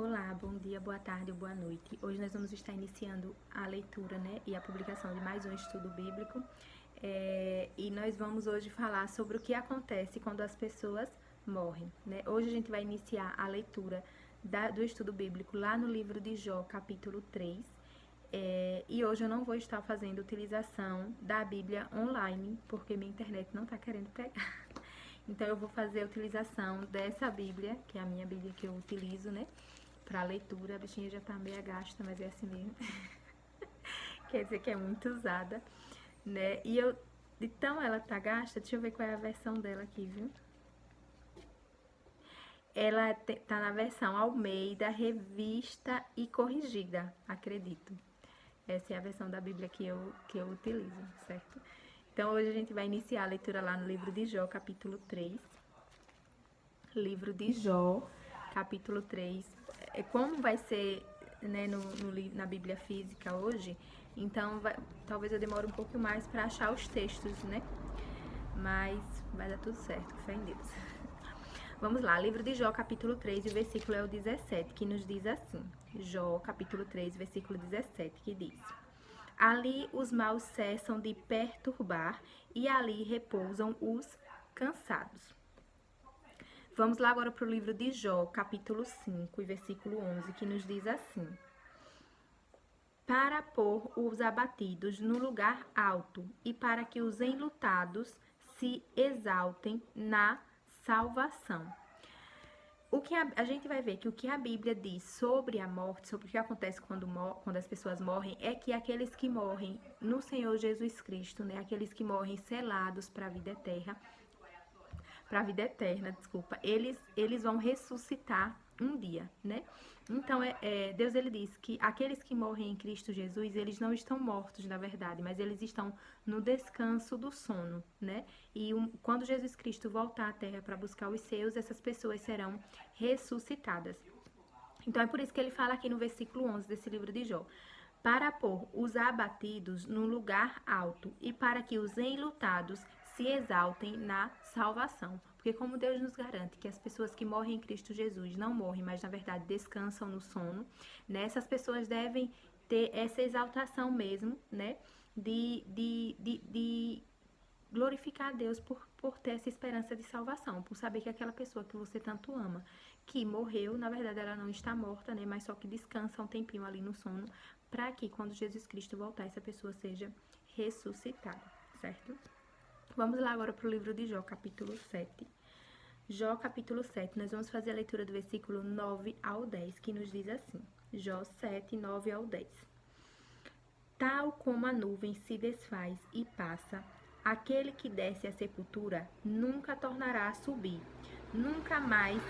Olá, bom dia, boa tarde, boa noite. Hoje nós vamos estar iniciando a leitura, e a publicação de mais um estudo bíblico. E nós vamos hoje falar sobre o que acontece quando as pessoas morrem, Hoje a gente vai iniciar a leitura do estudo bíblico lá no livro de Jó, capítulo 3. E hoje eu não vou estar fazendo utilização da Bíblia online, porque minha internet não está querendo pegar. Então eu vou fazer a utilização dessa Bíblia, que é a minha Bíblia que eu utilizo, para leitura. A bichinha já tá meio gasta, mas é assim mesmo. Quer dizer que é muito usada, Então ela tá gasta, deixa eu ver qual é a versão dela aqui, viu? Ela tá na versão Almeida, revista e corrigida, acredito. Essa é a versão da Bíblia que eu utilizo, certo? Então hoje a gente vai iniciar a leitura lá no livro de Jó, capítulo 3. Livro de Jó, capítulo 3. Como vai ser na Bíblia física hoje, então talvez eu demore um pouco mais para achar os textos, Mas vai dar tudo certo, fé em Deus. Vamos lá, livro de Jó, capítulo 3, e o versículo é o 17, que nos diz assim. Jó, capítulo 3, versículo 17, que diz: Ali os maus cessam de perturbar, e ali repousam os cansados. Vamos lá agora para o livro de Jó, capítulo 5, e versículo 11, que nos diz assim: Para pôr os abatidos no lugar alto, e para que os enlutados se exaltem na salvação. O que a gente vai ver que o que a Bíblia diz sobre a morte, sobre o que acontece quando as pessoas morrem, é que aqueles que morrem no Senhor Jesus Cristo, aqueles que morrem selados para a vida eterna, eles vão ressuscitar um dia, Então, Deus ele diz que aqueles que morrem em Cristo Jesus, eles não estão mortos, na verdade, mas eles estão no descanso do sono, E quando Jesus Cristo voltar à terra para buscar os seus, essas pessoas serão ressuscitadas. Então, é por isso que ele fala aqui no versículo 11 desse livro de Jó: para pôr os abatidos num lugar alto e para que os enlutados se exaltem na salvação. Porque como Deus nos garante que as pessoas que morrem em Cristo Jesus não morrem, mas na verdade descansam no sono, essas pessoas devem ter essa exaltação mesmo, de glorificar a Deus por ter essa esperança de salvação, por saber que aquela pessoa que você tanto ama, que morreu, na verdade ela não está morta, mas só que descansa um tempinho ali no sono, para que quando Jesus Cristo voltar, essa pessoa seja ressuscitada, certo? Vamos lá agora para o livro de Jó, capítulo 7. Jó, capítulo 7, nós vamos fazer a leitura do versículo 9 ao 10, que nos diz assim. Jó 7, 9 ao 10. Tal como a nuvem se desfaz e passa, aquele que desce à sepultura nunca tornará a subir, nunca mais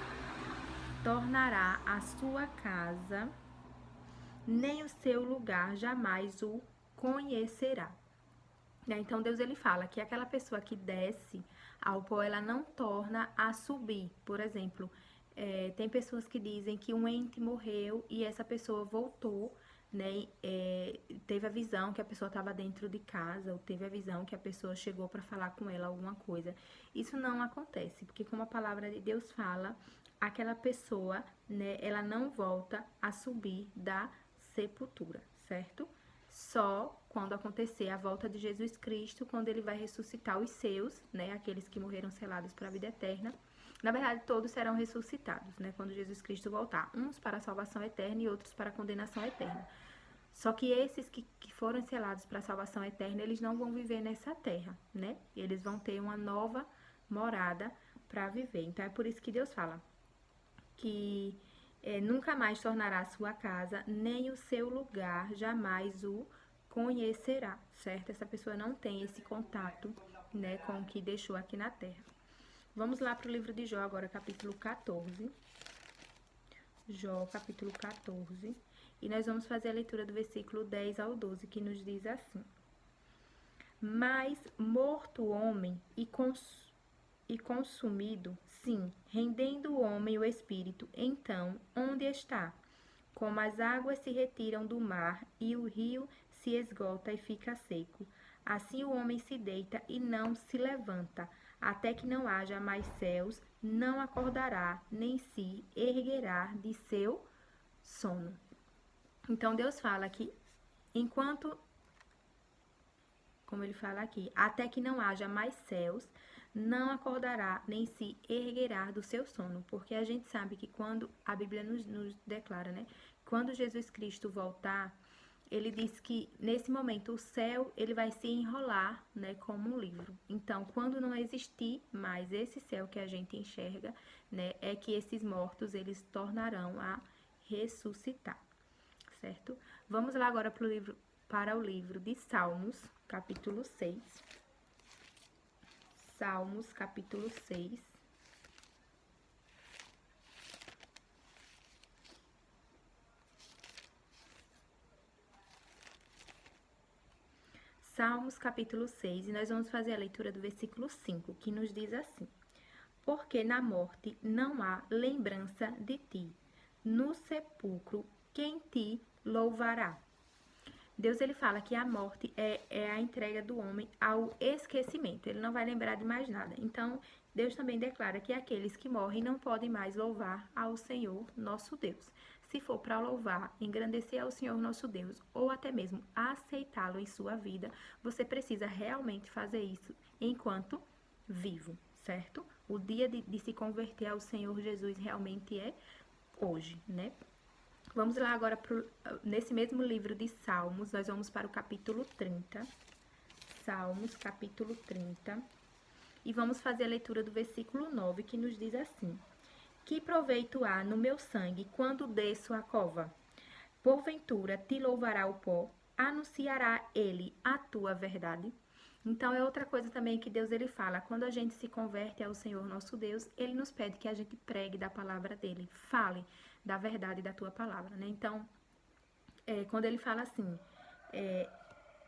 tornará a sua casa, nem o seu lugar jamais o conhecerá. Então Deus ele fala que aquela pessoa que desce ao pó, ela não torna a subir. Por exemplo, tem pessoas que dizem que um ente morreu e essa pessoa voltou, teve a visão que a pessoa estava dentro de casa, ou teve a visão que a pessoa chegou para falar com ela alguma coisa. Isso não acontece, porque como a palavra de Deus fala, aquela pessoa, ela não volta a subir da sepultura, certo? Só quando acontecer a volta de Jesus Cristo, quando ele vai ressuscitar os seus, aqueles que morreram selados para a vida eterna. Na verdade, todos serão ressuscitados, quando Jesus Cristo voltar. Uns para a salvação eterna e outros para a condenação eterna. Só que esses que foram selados para a salvação eterna, eles não vão viver nessa terra, Eles vão ter uma nova morada para viver. Então, é por isso que Deus fala que nunca mais tornará a sua casa, nem o seu lugar jamais o conhecerá, certo? Essa pessoa não tem esse contato, com o que deixou aqui na terra. Vamos lá para o livro de Jó agora, capítulo 14. Jó, capítulo 14. E nós vamos fazer a leitura do versículo 10 ao 12, que nos diz assim: Mas morto o homem e consumido, sim, rendendo o homem o espírito, então, onde está? Como as águas se retiram do mar e o rio se esgota e fica seco, assim o homem se deita e não se levanta, até que não haja mais céus, não acordará, nem se erguerá de seu sono. Então, Deus fala que enquanto, como ele fala aqui, até que não haja mais céus, não acordará nem se erguerá do seu sono. Porque a gente sabe que quando a Bíblia nos declara, né? Quando Jesus Cristo voltar, ele diz que nesse momento o céu ele vai se enrolar, né, como um livro. Então, quando não existir mais esse céu que a gente enxerga, né, é que esses mortos eles tornarão a ressuscitar, certo? Vamos lá agora para o livro de Salmos, capítulo 6. Salmos, capítulo 6. Salmos, capítulo 6, e nós vamos fazer a leitura do versículo 5, que nos diz assim: Porque na morte não há lembrança de ti, no sepulcro quem te louvará? Deus ele fala que a morte é a entrega do homem ao esquecimento. Ele não vai lembrar de mais nada. Então, Deus também declara que aqueles que morrem não podem mais louvar ao Senhor nosso Deus. Se for para louvar, engrandecer ao Senhor nosso Deus, ou até mesmo aceitá-lo em sua vida, você precisa realmente fazer isso enquanto vivo, certo? O dia de se converter ao Senhor Jesus realmente é hoje, né? Vamos lá agora, nesse mesmo livro de Salmos, nós vamos para o capítulo 30. Salmos, capítulo 30. E vamos fazer a leitura do versículo 9, que nos diz assim: Que proveito há no meu sangue quando desço a cova? Porventura te louvará o pó, anunciará ele a tua verdade. Então, é outra coisa também que Deus ele fala. Quando a gente se converte ao Senhor nosso Deus, ele nos pede que a gente pregue da palavra dele, fale da verdade da tua palavra, né? Então, quando ele fala assim,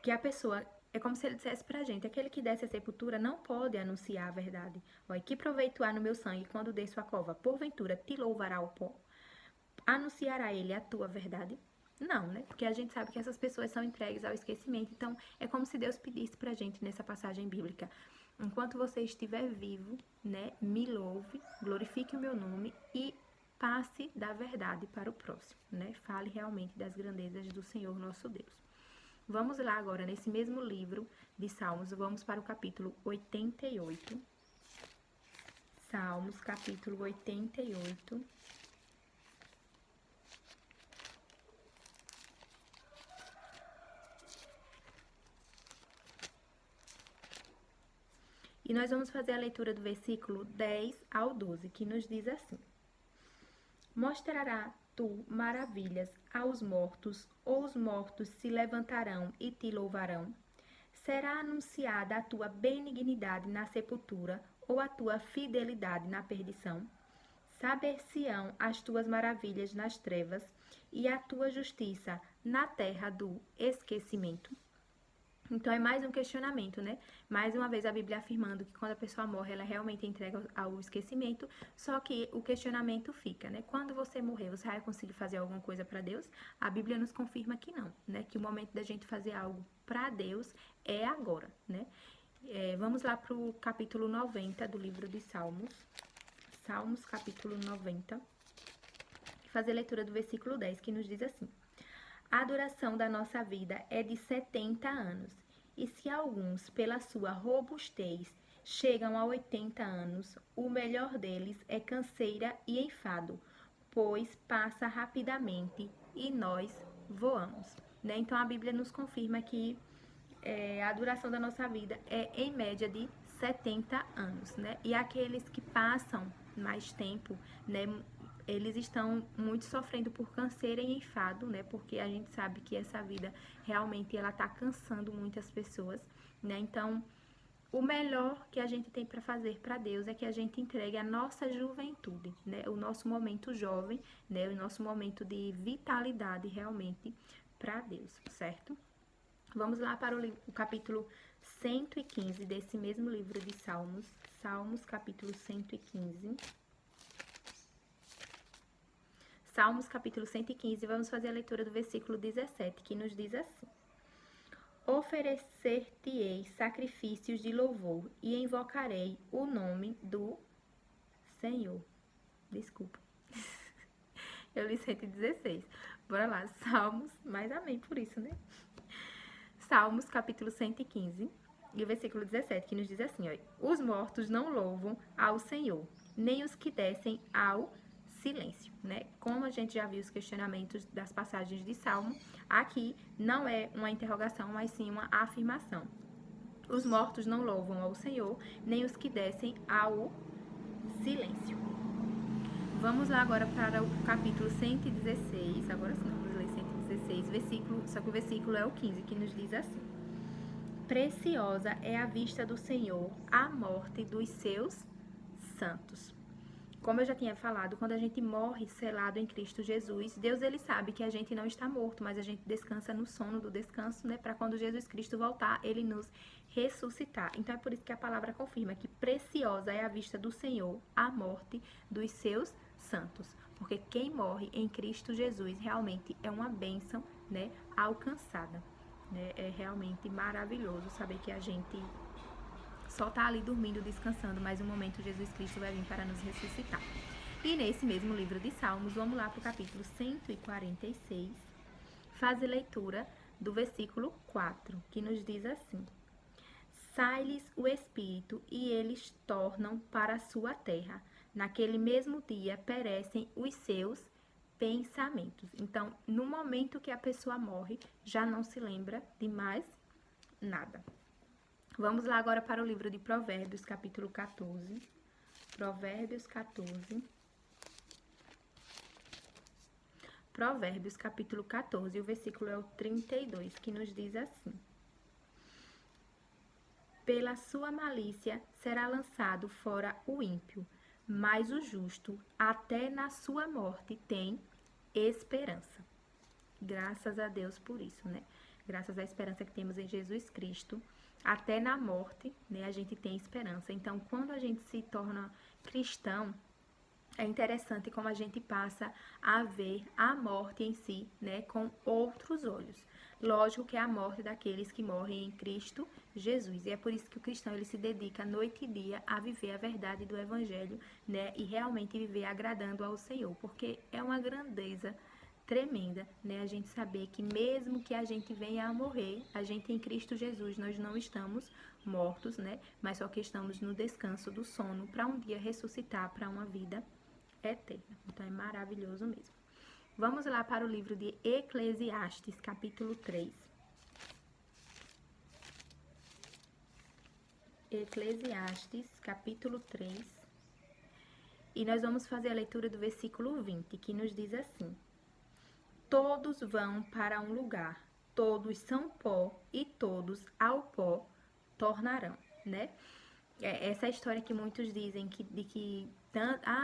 que a pessoa, é como se ele dissesse pra gente, aquele que desce a sepultura não pode anunciar a verdade. Olha, que proveito há no meu sangue quando desço a cova? Porventura te louvará o pó? Anunciará ele a tua verdade? Não, né? Porque a gente sabe que essas pessoas são entregues ao esquecimento. Então, é como se Deus pedisse pra gente nessa passagem bíblica: enquanto você estiver vivo, né, me louve, glorifique o meu nome e passe da verdade para o próximo, né? Fale realmente das grandezas do Senhor nosso Deus. Vamos lá agora, nesse mesmo livro de Salmos, vamos para o capítulo 88. Salmos, capítulo 88. E nós vamos fazer a leitura do versículo 10 ao 12, que nos diz assim: Mostrará tu maravilhas aos mortos, ou os mortos se levantarão e te louvarão? Será anunciada a tua benignidade na sepultura, ou a tua fidelidade na perdição? Saber-se-ão as tuas maravilhas nas trevas, e a tua justiça na terra do esquecimento? Então, é mais um questionamento, né? Mais uma vez a Bíblia afirmando que quando a pessoa morre, ela realmente entrega ao esquecimento, só que o questionamento fica, né? Quando você morrer, você vai conseguir fazer alguma coisa para Deus? A Bíblia nos confirma que não, né? Que o momento da gente fazer algo para Deus é agora, né? Vamos lá para o capítulo 90 do livro de Salmos. Salmos, capítulo 90. Fazer a leitura do versículo 10, que nos diz assim: A duração da nossa vida é de 70 anos, e se alguns, pela sua robustez, chegam a 80 anos, o melhor deles é canseira e enfado, pois passa rapidamente e nós voamos. Né? Então, a Bíblia nos confirma que a duração da nossa vida é, em média, de 70 anos. Né? E aqueles que passam mais tempo, né, eles estão muito sofrendo por canseira e enfado, né? Porque a gente sabe que essa vida realmente ela tá cansando muitas pessoas, né? Então, o melhor que a gente tem para fazer para Deus é que a gente entregue a nossa juventude, né? O nosso momento jovem, né? O nosso momento de vitalidade realmente para Deus, certo? Vamos lá para o capítulo 115 desse mesmo livro de Salmos. Salmos, capítulo 115. Salmos, capítulo 115, vamos fazer a leitura do versículo 17, que nos diz assim: Oferecer-te-ei sacrifícios de louvor e invocarei o nome do Senhor. Desculpa. Eu li 116. Bora lá, Salmos, mas amém por isso, né? Salmos, capítulo 115, e o versículo 17, que nos diz assim, ó: os mortos não louvam ao Senhor, nem os que descem ao silêncio, né? Como a gente já viu os questionamentos das passagens de Salmo, aqui não é uma interrogação, mas sim uma afirmação. Os mortos não louvam ao Senhor, nem os que descem ao silêncio. Vamos lá agora para o capítulo 116, agora sim vamos ler 116, versículo, só que o versículo é o 15, que nos diz assim: preciosa é a vista do Senhor, a morte dos seus santos. Como eu já tinha falado, quando a gente morre selado em Cristo Jesus, Deus ele sabe que a gente não está morto, mas a gente descansa no sono do descanso, né? Para quando Jesus Cristo voltar, ele nos ressuscitar. Então é por isso que a palavra confirma que preciosa é a vista do Senhor, a morte dos seus santos. Porque quem morre em Cristo Jesus realmente é uma bênção, né? Alcançada. Né? É realmente maravilhoso saber que a gente só tá ali dormindo, descansando, mas um momento Jesus Cristo vai vir para nos ressuscitar. E nesse mesmo livro de Salmos, vamos lá para o capítulo 146, faz a leitura do versículo 4, que nos diz assim: sai-lhes o espírito e eles tornam para a sua terra. Naquele mesmo dia perecem os seus pensamentos. Então, no momento que a pessoa morre, já não se lembra de mais nada. Vamos lá agora para o livro de Provérbios, capítulo 14. Provérbios 14. Provérbios, capítulo 14, o versículo é o 32, que nos diz assim: pela sua malícia será lançado fora o ímpio, mas o justo, até na sua morte, tem esperança. Graças a Deus por isso, né? Graças à esperança que temos em Jesus Cristo, até na morte, né, a gente tem esperança. Então, quando a gente se torna cristão, é interessante como a gente passa a ver a morte em si, né, com outros olhos. Lógico que é a morte daqueles que morrem em Cristo Jesus. E é por isso que o cristão ele se dedica noite e dia a viver a verdade do Evangelho, né, e realmente viver agradando ao Senhor, porque é uma grandeza tremenda, né? A gente saber que mesmo que a gente venha a morrer, a gente em Cristo Jesus, nós não estamos mortos, né? Mas só que estamos no descanso do sono para um dia ressuscitar para uma vida eterna. Então é maravilhoso mesmo. Vamos lá para o livro de Eclesiastes, capítulo 3. Eclesiastes, capítulo 3. E nós vamos fazer a leitura do versículo 20, que nos diz assim: todos vão para um lugar, todos são pó e todos ao pó tornarão, né? Essa história que muitos dizem de que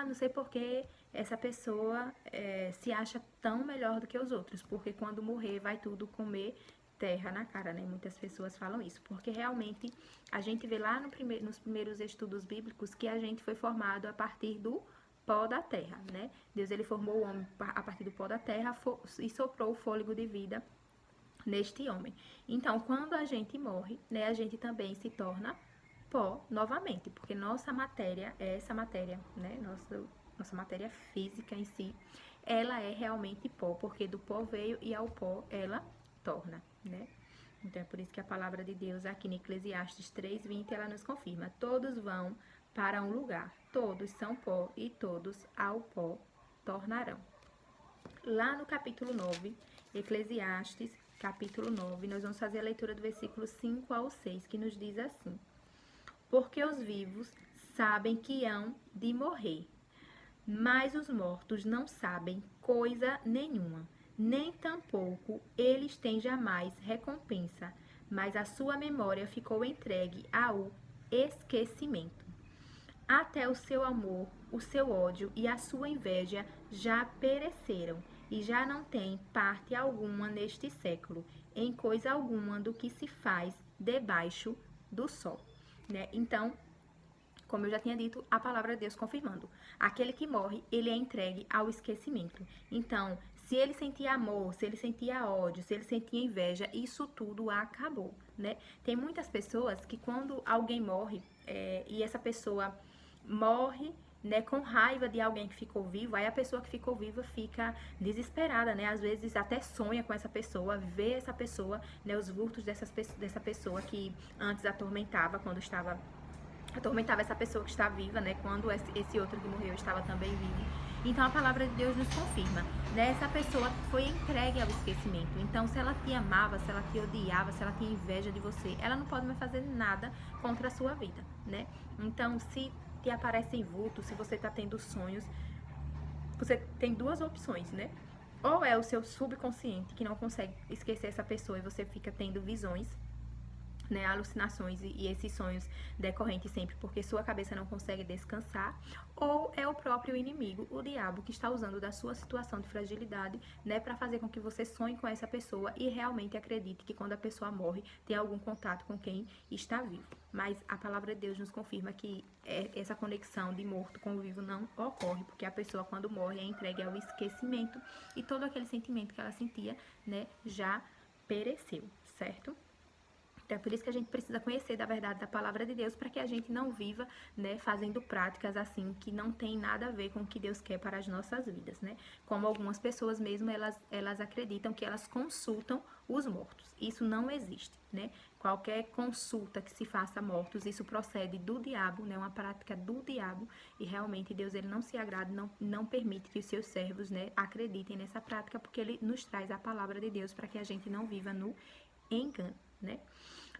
não sei por que essa pessoa se acha tão melhor do que os outros, porque quando morrer vai tudo comer terra na cara, né? Muitas pessoas falam isso, porque realmente a gente vê lá nos primeiros estudos bíblicos que a gente foi formado a partir do pó da terra, né? Deus ele formou o homem a partir do pó da terra e soprou o fôlego de vida neste homem. Então, quando a gente morre, né, a gente também se torna pó novamente, porque nossa matéria, essa matéria, né, nossa matéria física em si, ela é realmente pó, porque do pó veio e ao pó ela torna, né? Então é por isso que a palavra de Deus aqui em Eclesiastes 3:20 ela nos confirma: todos vão para um lugar, todos são pó e todos ao pó tornarão. Lá no capítulo 9, Eclesiastes, capítulo 9, nós vamos fazer a leitura do versículo 5 ao 6, que nos diz assim: porque os vivos sabem que hão de morrer, mas os mortos não sabem coisa nenhuma, nem tampouco eles têm jamais recompensa, mas a sua memória ficou entregue ao esquecimento. Até o seu amor, o seu ódio e a sua inveja já pereceram, e já não tem parte alguma neste século, em coisa alguma do que se faz debaixo do sol. Né? Então, como eu já tinha dito, a palavra de Deus confirmando: aquele que morre, ele é entregue ao esquecimento. Então, se ele sentia amor, se ele sentia ódio, se ele sentia inveja, isso tudo acabou, né? Tem muitas pessoas que quando alguém morre, e essa pessoa morre né, com raiva de alguém que ficou vivo, aí a pessoa que ficou viva fica desesperada, né? Às vezes até sonha com essa pessoa, vê essa pessoa, né, os vultos dessa pessoa que antes atormentava essa pessoa que está viva, né? Quando esse outro que morreu estava também vivo. Então a palavra de Deus nos confirma, né? Essa pessoa foi entregue ao esquecimento. Então, se ela te amava, se ela te odiava, se ela tinha inveja de você, ela não pode mais fazer nada contra a sua vida, né? Então, se te aparecem vultos, se você está tendo sonhos, você tem duas opções, né? Ou é o seu subconsciente que não consegue esquecer essa pessoa e você fica tendo visões, né, alucinações e esses sonhos decorrentes sempre porque sua cabeça não consegue descansar, ou é o próprio inimigo, o diabo, que está usando da sua situação de fragilidade, né, para fazer com que você sonhe com essa pessoa e realmente acredite que quando a pessoa morre tem algum contato com quem está vivo. Mas a palavra de Deus nos confirma que essa conexão de morto com o vivo não ocorre, porque a pessoa quando morre é entregue ao esquecimento e todo aquele sentimento que ela sentia, né, já pereceu, certo? Então, é por isso que a gente precisa conhecer da verdade da palavra de Deus para que a gente não viva, né, fazendo práticas assim que não tem nada a ver com o que Deus quer para as nossas vidas, né? Como algumas pessoas mesmo, elas acreditam que elas consultam os mortos. Isso não existe, né? Qualquer consulta que se faça a mortos, isso procede do diabo, né? Uma prática do diabo e realmente Deus ele não se agrada, não permite que os seus servos, né, acreditem nessa prática porque ele nos traz a palavra de Deus para que a gente não viva no engano, né?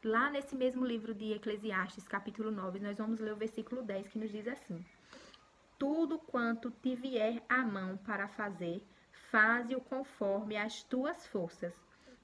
Lá nesse mesmo livro de Eclesiastes, capítulo 9, nós vamos ler o versículo 10, que nos diz assim: tudo quanto te vier à mão para fazer, faze-o conforme as tuas forças.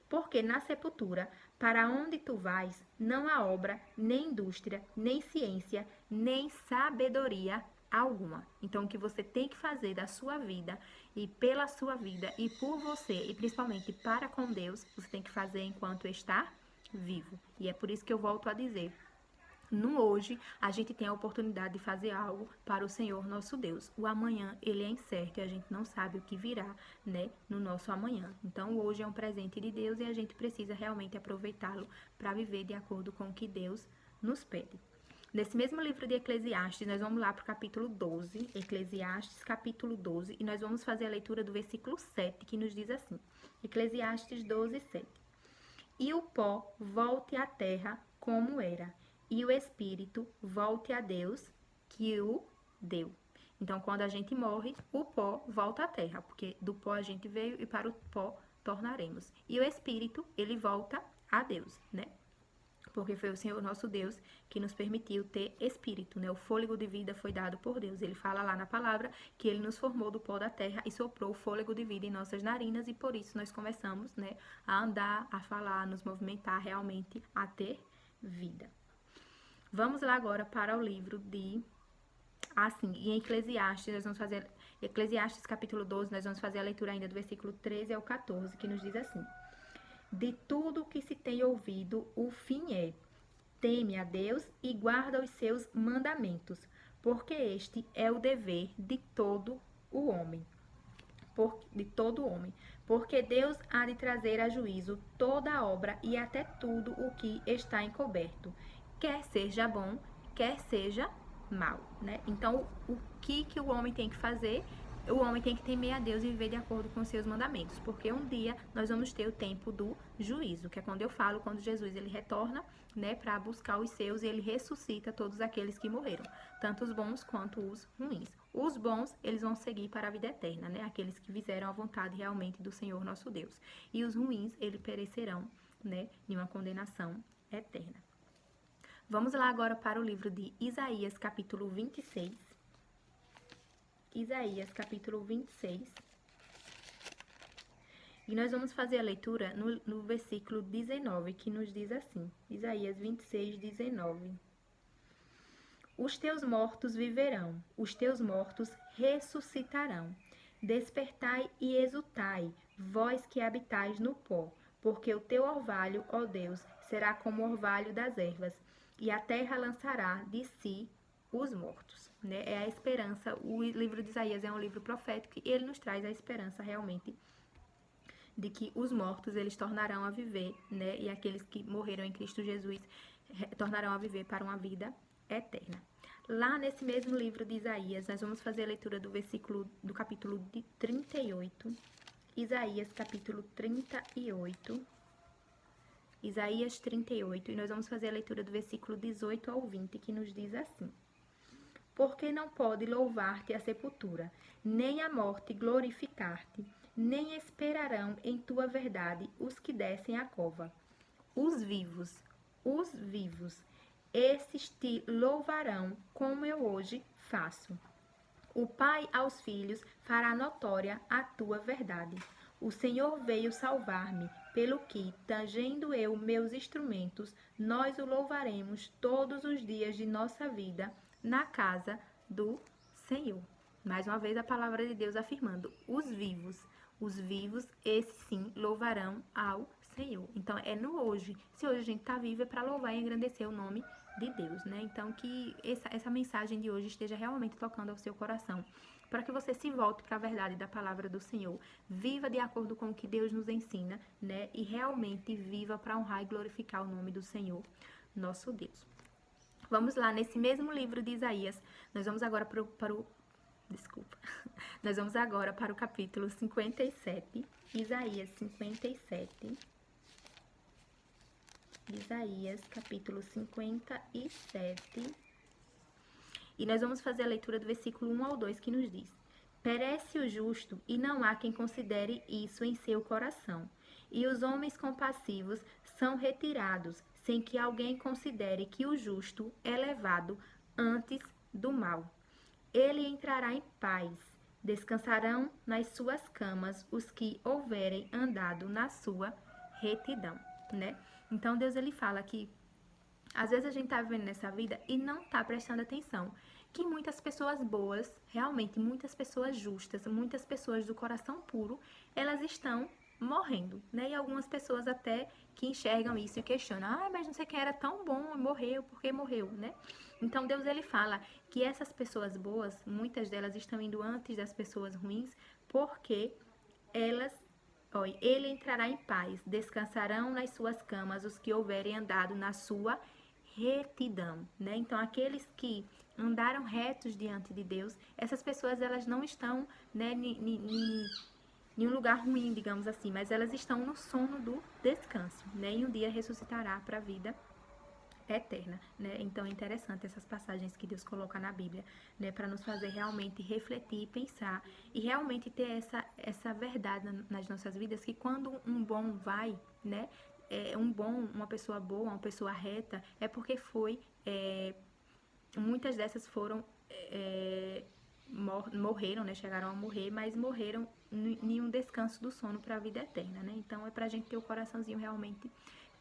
Porque na sepultura, para onde tu vais, não há obra, nem indústria, nem ciência, nem sabedoria alguma. Então, o que você tem que fazer da sua vida e pela sua vida e por você, e principalmente para com Deus, você tem que fazer enquanto está vivo. E é por isso que eu volto a dizer: no hoje, a gente tem a oportunidade de fazer algo para o Senhor nosso Deus. O amanhã, ele é incerto e a gente não sabe o que virá, né, no nosso amanhã. Então, hoje é um presente de Deus e a gente precisa realmente aproveitá-lo para viver de acordo com o que Deus nos pede. Nesse mesmo livro de Eclesiastes, nós vamos lá para o capítulo 12, Eclesiastes capítulo 12, e nós vamos fazer a leitura do versículo 7, que nos diz assim, Eclesiastes 12, 7. E o pó volte à terra como era, e o espírito volte a Deus que o deu. Então, quando a gente morre, o pó volta à terra, porque do pó a gente veio e para o pó tornaremos. E o espírito, ele volta a Deus, né? Porque foi o Senhor nosso Deus que nos permitiu ter espírito, né? O fôlego de vida foi dado por Deus. Ele fala lá na palavra que ele nos formou do pó da terra e soprou o fôlego de vida em nossas narinas e por isso nós começamos, né, a andar, a falar, a nos movimentar realmente, a ter vida. Vamos lá agora para o livro de... Assim, em Eclesiastes, nós vamos fazer... Eclesiastes capítulo 12, nós vamos fazer a leitura ainda do versículo 13 ao 14, que nos diz assim: de tudo o que se tem ouvido, o fim é: teme a Deus e guarda os seus mandamentos, porque este é o dever de todo o homem. Porque Deus há de trazer a juízo toda a obra e até tudo o que está encoberto, quer seja bom, quer seja mal, né? Então, o que o homem tem que fazer? O homem tem que temer a Deus e viver de acordo com os seus mandamentos, porque um dia nós vamos ter o tempo do juízo, que é quando eu falo, quando Jesus ele retorna, né, para buscar os seus e ele ressuscita todos aqueles que morreram, tanto os bons quanto os ruins. Os bons, eles vão seguir para a vida eterna, né, aqueles que fizeram a vontade realmente do Senhor nosso Deus. E os ruins, eles perecerão, né, em uma condenação eterna. Vamos lá agora para o livro de Isaías, capítulo 26. Isaías, capítulo 26. E nós vamos fazer a leitura no versículo 19, que nos diz assim, Isaías 26, 19. Os teus mortos viverão, os teus mortos ressuscitarão. Despertai e exultai, vós que habitais no pó, porque o teu orvalho, ó Deus, será como o orvalho das ervas, e a terra lançará de si os mortos, né? É a esperança. O livro de Isaías é um livro profético e ele nos traz a esperança realmente de que os mortos eles tornarão a viver, né? E aqueles que morreram em Cristo Jesus tornarão a viver para uma vida eterna. Lá nesse mesmo livro de Isaías, nós vamos fazer a leitura do capítulo 38. Isaías, capítulo 38. Isaías 38, e nós vamos fazer a leitura do versículo 18 ao 20, que nos diz assim: Porque não pode louvar-te a sepultura, nem a morte glorificar-te, nem esperarão em tua verdade os que descem a cova. Os vivos, esses te louvarão como eu hoje faço. O Pai aos filhos fará notória a tua verdade. O Senhor veio salvar-me, pelo que, tangendo eu meus instrumentos, nós o louvaremos todos os dias de nossa vida na casa do Senhor. Mais uma vez a palavra de Deus afirmando: os vivos, esses sim, louvarão ao Senhor. Então é no hoje. Se hoje a gente está vivo é para louvar e engrandecer o nome de Deus, né? Então que essa mensagem de hoje esteja realmente tocando ao seu coração, para que você se volte para a verdade da palavra do Senhor, viva de acordo com o que Deus nos ensina, né? E realmente viva para honrar e glorificar o nome do Senhor, nosso Deus. Vamos lá, nesse mesmo livro de Isaías, nós vamos agora nós vamos agora para o capítulo 57, Isaías 57. Isaías, capítulo 57. E nós vamos fazer a leitura do versículo 1 ao 2, que nos diz: Perece o justo, e não há quem considere isso em seu coração. E os homens compassivos são retirados, sem que alguém considere que o justo é levado antes do mal. Ele entrará em paz, descansarão nas suas camas os que houverem andado na sua retidão, né? Então Deus ele fala que às vezes a gente tá vivendo nessa vida e não tá prestando atenção que muitas pessoas boas, realmente muitas pessoas justas, muitas pessoas do coração puro, elas estão morrendo, né? E algumas pessoas até que enxergam isso e questionam: mas não sei quem era tão bom, morreu, por que morreu, né? Então Deus ele fala que essas pessoas boas, muitas delas estão indo antes das pessoas ruins, porque ele entrará em paz, descansarão nas suas camas os que houverem andado na sua retidão, né? Então aqueles que andaram retos diante de Deus, essas pessoas elas não estão, né, em um lugar ruim, digamos assim, mas elas estão no sono do descanso, né? E um dia ressuscitará para a vida eterna, né? Então é interessante essas passagens que Deus coloca na Bíblia, né, para nos fazer realmente refletir, pensar e realmente ter essa verdade nas nossas vidas, que quando um bom vai, né, uma pessoa boa, uma pessoa reta, é porque muitas dessas foram morreram, né, chegaram a morrer, mas morreram em um descanso do sono para a vida eterna, né? Então é pra gente ter o coraçãozinho realmente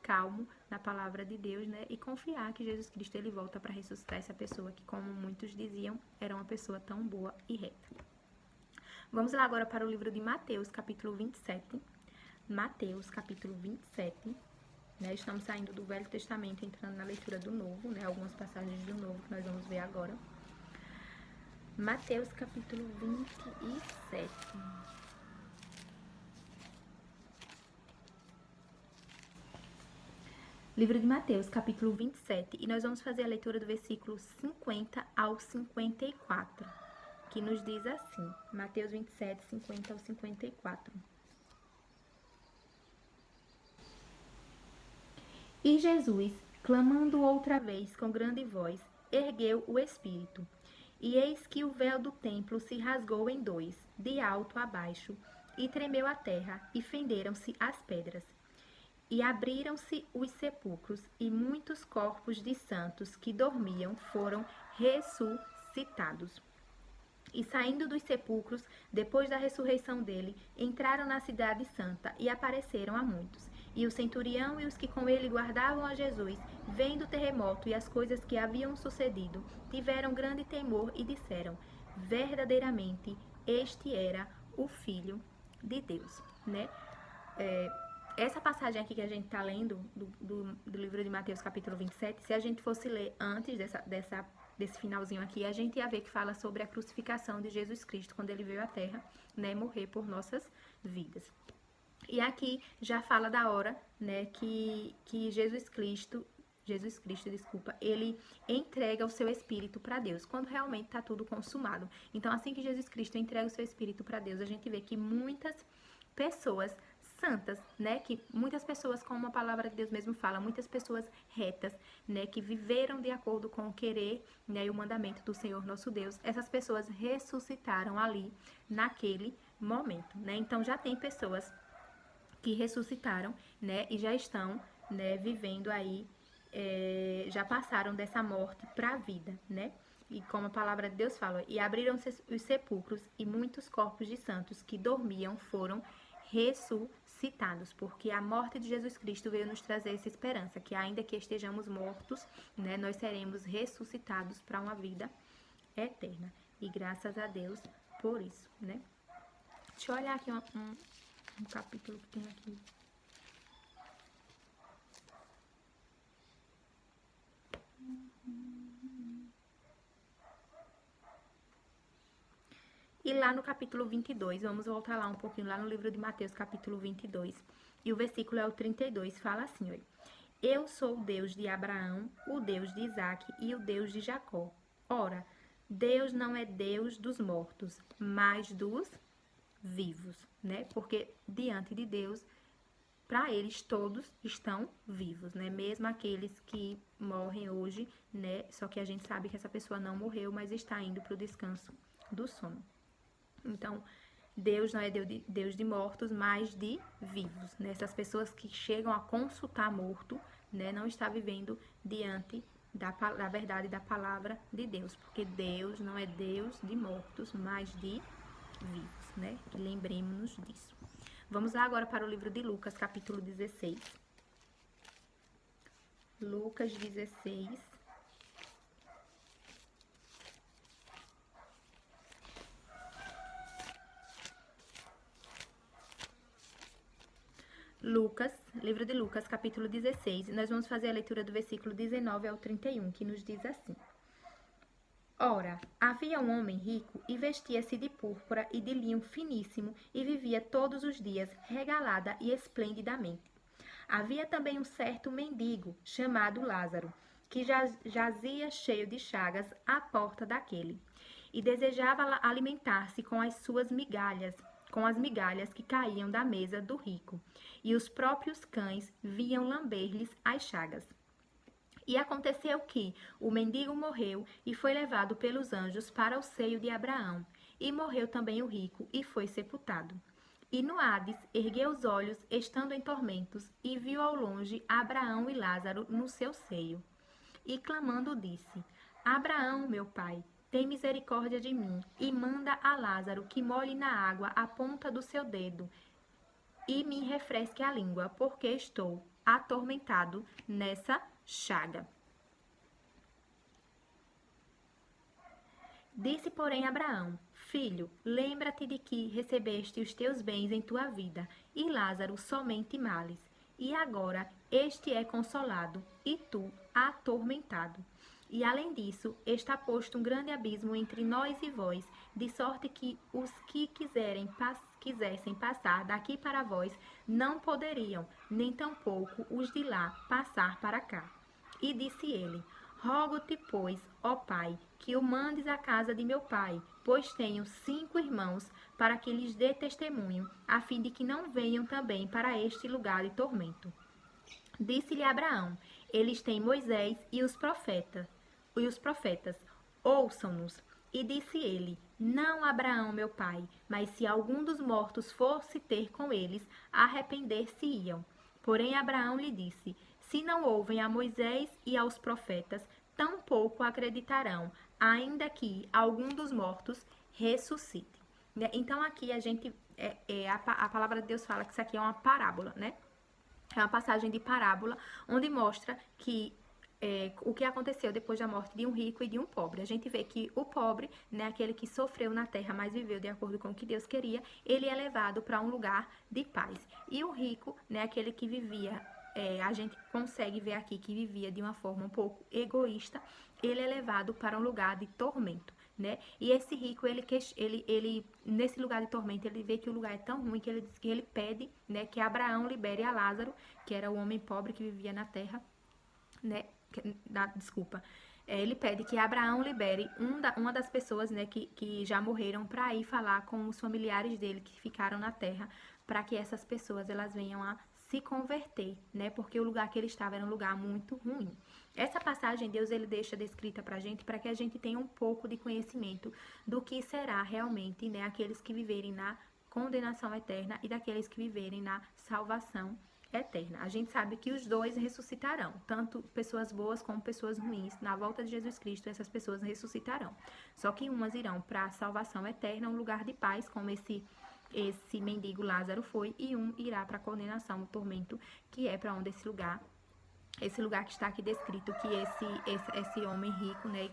calmo na palavra de Deus, né? E confiar que Jesus Cristo ele volta para ressuscitar essa pessoa que, como muitos diziam, era uma pessoa tão boa e reta. Vamos lá agora para o livro de Mateus, capítulo 27. Mateus, capítulo 27. Né? Estamos saindo do Velho Testamento, entrando na leitura do Novo, né? Algumas passagens do Novo que nós vamos ver agora. Mateus, capítulo 27. Livro de Mateus, capítulo 27, e nós vamos fazer a leitura do versículo 50 ao 54, que nos diz assim, Mateus 27, 50 ao 54. E Jesus, clamando outra vez com grande voz, ergueu o espírito, e eis que o véu do templo se rasgou em dois, de alto a baixo, e tremeu a terra, e fenderam-se as pedras. E abriram-se os sepulcros, e muitos corpos de santos que dormiam foram ressuscitados. E saindo dos sepulcros, depois da ressurreição dele, entraram na cidade santa e apareceram a muitos. E o centurião e os que com ele guardavam a Jesus, vendo o terremoto e as coisas que haviam sucedido, tiveram grande temor e disseram: verdadeiramente este era o Filho de Deus, né? Essa passagem aqui que a gente está lendo, do livro de Mateus, capítulo 27, se a gente fosse ler antes desse finalzinho aqui, a gente ia ver que fala sobre a crucificação de Jesus Cristo, quando ele veio à Terra, né, morrer por nossas vidas. E aqui já fala da hora, né, que Jesus Cristo Jesus Cristo, desculpa, ele entrega o seu espírito para Deus, quando realmente está tudo consumado. Então, assim que Jesus Cristo entrega o seu espírito para Deus, a gente vê que muitas pessoas santas, né, que muitas pessoas, como a palavra de Deus mesmo fala, muitas pessoas retas, né, que viveram de acordo com o querer, né, e o mandamento do Senhor nosso Deus, essas pessoas ressuscitaram ali, naquele momento, né, então já tem pessoas que ressuscitaram, né, e já estão, né, vivendo aí, já passaram dessa morte para a vida, né? E como a palavra de Deus fala, e abriram-se os sepulcros e muitos corpos de santos que dormiam foram ressuscitados, porque a morte de Jesus Cristo veio nos trazer essa esperança, que ainda que estejamos mortos, né, nós seremos ressuscitados para uma vida eterna. E graças a Deus por isso, né? Deixa eu olhar aqui um capítulo que tem aqui. E lá no capítulo 22, vamos voltar lá um pouquinho, lá no livro de Mateus, capítulo 22, e o versículo é o 32, fala assim, olha: Eu sou o Deus de Abraão, o Deus de Isaque e o Deus de Jacó. Ora, Deus não é Deus dos mortos, mas dos vivos, né? Porque diante de Deus, para eles todos estão vivos, né? Mesmo aqueles que morrem hoje, né? Só que a gente sabe que essa pessoa não morreu, mas está indo para o descanso do sono. Então, Deus não é Deus de mortos, mas de vivos, né? Essas pessoas que chegam a consultar morto, né? Não está vivendo diante da verdade da palavra de Deus, porque Deus não é Deus de mortos, mas de vivos, né? Lembremos-nos disso. Vamos lá agora para o livro de Lucas, capítulo 16. Lucas 16. Livro de Lucas, capítulo 16. Nós vamos fazer a leitura do versículo 19 ao 31, que nos diz assim: Ora, havia um homem rico e vestia-se de púrpura e de linho finíssimo e vivia todos os dias regalada e esplendidamente. Havia também um certo mendigo, chamado Lázaro, que jazia cheio de chagas à porta daquele, e desejava alimentar-se com as suas migalhas, com as migalhas que caíam da mesa do rico, e os próprios cães vinham lamber-lhes as chagas. E aconteceu que o mendigo morreu e foi levado pelos anjos para o seio de Abraão, e morreu também o rico e foi sepultado. E no Hades ergueu os olhos, estando em tormentos, e viu ao longe Abraão e Lázaro no seu seio. E clamando disse: Abraão, meu pai, tem misericórdia de mim, e manda a Lázaro que molhe na água a ponta do seu dedo, e me refresque a língua, porque estou atormentado nessa chaga. Disse, porém, Abraão: Filho, lembra-te de que recebeste os teus bens em tua vida, e Lázaro somente males. E agora este é consolado, e tu atormentado. E além disso, está posto um grande abismo entre nós e vós, de sorte que os que quisessem passar daqui para vós não poderiam, nem tampouco os de lá passar para cá. E disse ele: Rogo-te, pois, ó Pai, que o mandes à casa de meu pai, pois tenho 5 irmãos, para que lhes dê testemunho, a fim de que não venham também para este lugar de tormento. Disse-lhe Abraão: Eles têm Moisés e os profetas, ouçam-nos. E disse ele: Não, Abraão, meu pai, mas se algum dos mortos fosse ter com eles, arrepender-se-iam. Porém Abraão lhe disse: Se não ouvem a Moisés e aos profetas, tampouco acreditarão, ainda que algum dos mortos ressuscite. Então aqui a gente, a palavra de Deus fala que isso aqui é uma parábola, né? É uma passagem de parábola, onde mostra que o que aconteceu depois da morte de um rico e de um pobre. A gente vê que o pobre, né, aquele que sofreu na terra, mas viveu de acordo com o que Deus queria, ele é levado para um lugar de paz. E o rico, né, aquele que vivia, a gente consegue ver aqui que vivia de uma forma um pouco egoísta, ele é levado para um lugar de tormento. Né? E esse rico, ele nesse lugar de tormento, ele vê que o lugar é tão ruim que ele pede, né, que Abraão libere a Lázaro, que era o homem pobre que vivia na terra, né, desculpa, ele pede que Abraão libere uma das pessoas, né, que já morreram para ir falar com os familiares dele que ficaram na terra, para que essas pessoas elas venham a se converter, né? Porque o lugar que ele estava era um lugar muito ruim. Essa passagem Deus ele deixa descrita pra gente para que a gente tenha um pouco de conhecimento do que será realmente, né, aqueles que viverem na condenação eterna e daqueles que viverem na salvação eterna. A gente sabe que os dois ressuscitarão, tanto pessoas boas como pessoas ruins. Na volta de Jesus Cristo, essas pessoas ressuscitarão. Só que umas irão para a salvação eterna, um lugar de paz, como esse mendigo Lázaro foi, e um irá para a condenação, o tormento, que é para onde esse lugar que está aqui descrito, que esse homem rico, né,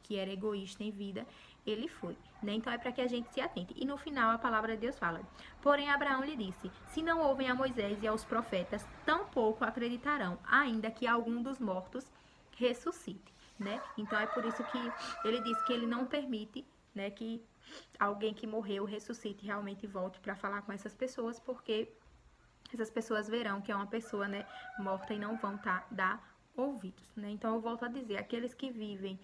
que era egoísta em vida, ele foi, né? Então é para que a gente se atente. E no final a palavra de Deus fala: porém Abraão lhe disse: se não ouvem a Moisés e aos profetas, tampouco acreditarão, ainda que algum dos mortos ressuscite, né? Então é por isso que ele diz que ele não permite, né, que alguém que morreu ressuscite e realmente volte para falar com essas pessoas, porque essas pessoas verão que é uma pessoa, né, morta e não vão dar ouvidos, né? Então eu volto a dizer, aqueles que vivem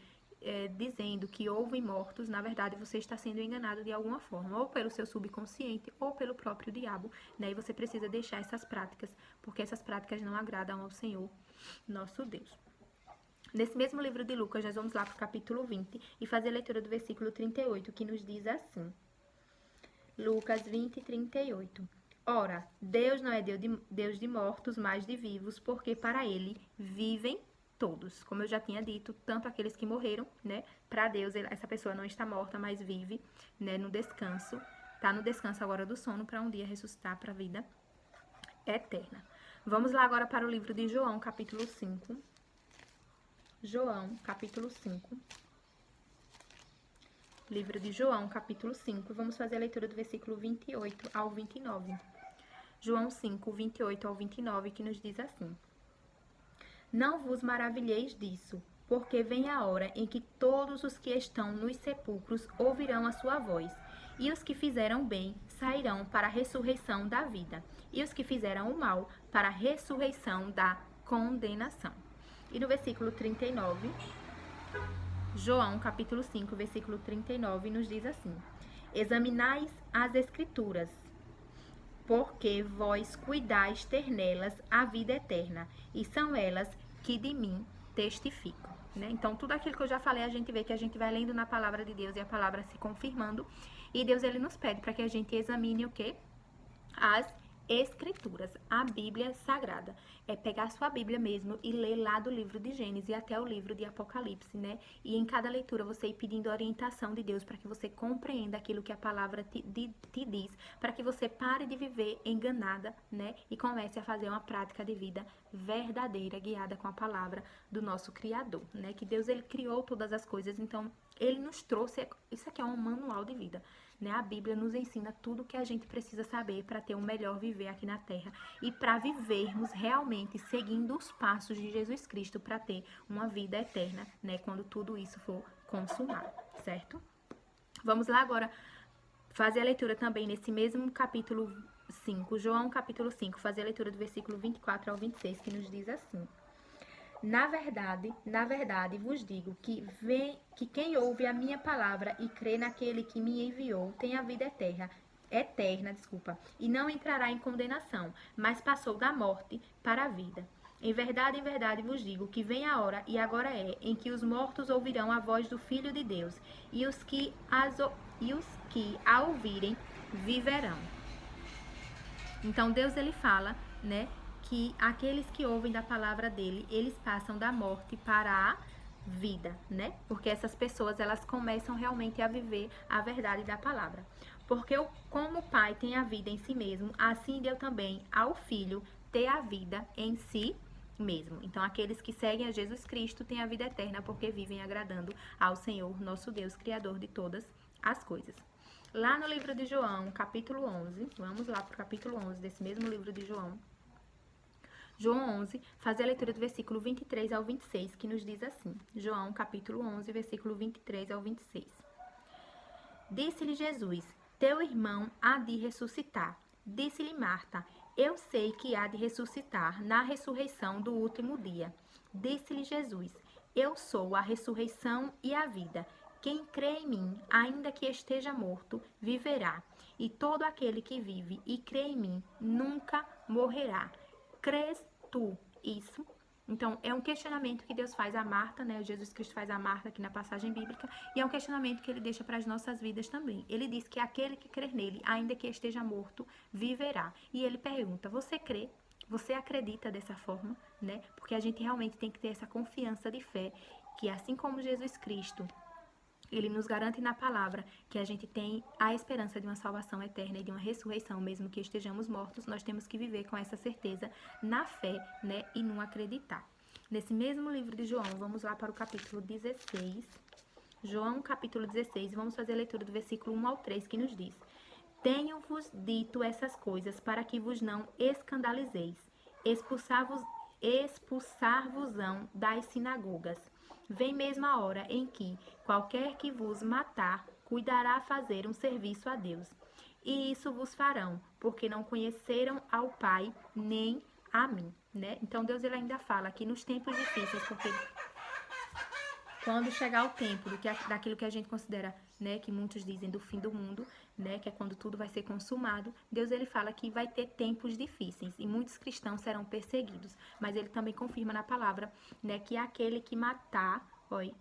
dizendo que ouvem mortos, na verdade você está sendo enganado de alguma forma, ou pelo seu subconsciente, ou pelo próprio diabo, né? E você precisa deixar essas práticas, porque essas práticas não agradam ao Senhor, nosso Deus. Nesse mesmo livro de Lucas, nós vamos lá para o capítulo 20 e fazer a leitura do versículo 38, que nos diz assim. Lucas 20, 38. Ora, Deus não é Deus de mortos, mas de vivos, porque para ele vivem todos. Como eu já tinha dito, tanto aqueles que morreram, né? Para Deus, essa pessoa não está morta, mas vive, né, no descanso. Está no descanso agora do sono, para um dia ressuscitar para a vida eterna. Vamos lá agora para o livro de João, capítulo 5. João, capítulo 5. Livro de João, capítulo 5. Vamos fazer a leitura do versículo 28 ao 29. João 5, 28 ao 29, que nos diz assim: não vos maravilheis disso, porque vem a hora em que todos os que estão nos sepulcros ouvirão a sua voz, e os que fizeram bem sairão para a ressurreição da vida, e os que fizeram o mal para a ressurreição da condenação. E no versículo 39, João, capítulo 5, versículo 39, nos diz assim: examinais as Escrituras, porque vós cuidais ter nelas a vida eterna, e são elas que de mim testificam, né? Então, tudo aquilo que eu já falei, a gente vê que a gente vai lendo na palavra de Deus e a palavra se confirmando, e Deus, ele nos pede para que a gente examine o quê? As Escrituras, a Bíblia Sagrada. É pegar a sua Bíblia mesmo e ler lá do livro de Gênesis até o livro de Apocalipse, né? E em cada leitura você ir pedindo orientação de Deus para que você compreenda aquilo que a palavra te diz, para que você pare de viver enganada, né? E comece a fazer uma prática de vida verdadeira, guiada com a palavra do nosso Criador, né? Que Deus, ele criou todas as coisas, então ele nos trouxe, isso aqui é um manual de vida, né? A Bíblia nos ensina tudo o que a gente precisa saber para ter um melhor viver aqui na Terra e para vivermos realmente seguindo os passos de Jesus Cristo para ter uma vida eterna, né? Quando tudo isso for consumado, certo? Vamos lá agora fazer a leitura também nesse mesmo capítulo 5, João capítulo 5, fazer a leitura do versículo 24 ao 26, que nos diz assim: na verdade vos digo que quem ouve a minha palavra e crê naquele que me enviou tem a vida eterna, e não entrará em condenação, mas passou da morte para a vida. Em verdade vos digo que vem a hora, e agora é, em que os mortos ouvirão a voz do Filho de Deus, e os que a ouvirem viverão. Então Deus, ele fala, né, que aqueles que ouvem da palavra dele, eles passam da morte para a vida, né? Porque essas pessoas, elas começam realmente a viver a verdade da palavra. Porque como o Pai tem a vida em si mesmo, assim deu também ao Filho ter a vida em si mesmo. Então, aqueles que seguem a Jesus Cristo têm a vida eterna, porque vivem agradando ao Senhor, nosso Deus, Criador de todas as coisas. Lá no livro de João, capítulo 11, vamos lá para o capítulo 11 desse mesmo livro de João. João 11, fazer a leitura do versículo 23 ao 26, que nos diz assim. João, capítulo 11, versículo 23 ao 26. Disse-lhe Jesus: teu irmão há de ressuscitar. Disse-lhe Marta: Eu sei que há de ressuscitar na ressurreição do último dia. Disse-lhe Jesus: Eu sou a ressurreição e a vida. Quem crê em mim, ainda que esteja morto, viverá. E todo aquele que vive e crê em mim nunca morrerá. Crês tu isso? Então, é um questionamento que Deus faz a Marta, né? O Jesus Cristo faz a Marta aqui na passagem bíblica, e é um questionamento que ele deixa para as nossas vidas também. Ele diz que aquele que crer nele, ainda que esteja morto, viverá. E ele pergunta: você crê? Você acredita dessa forma, né? Porque a gente realmente tem que ter essa confiança de fé, que assim como Jesus Cristo, ele nos garante na palavra que a gente tem a esperança de uma salvação eterna e de uma ressurreição, mesmo que estejamos mortos, nós temos que viver com essa certeza na fé, né, e não acreditar. Nesse mesmo livro de João, vamos lá para o capítulo 16. João, capítulo 16, vamos fazer a leitura do versículo 1 ao 3, que nos diz: Tenho-vos dito essas coisas para que vos não escandalizeis. Expulsar-vos-ão das sinagogas. Vem mesmo a hora em que qualquer que vos matar cuidará fazer um serviço a Deus. E isso vos farão, porque não conheceram ao Pai nem a mim, né? Então Deus ele ainda fala que nos tempos difíceis, porque quando chegar o tempo daquilo que a gente considera, né, que muitos dizem do fim do mundo, né, que é quando tudo vai ser consumado, Deus ele fala que vai ter tempos difíceis e muitos cristãos serão perseguidos, mas ele também confirma na palavra, né, que aquele que matar,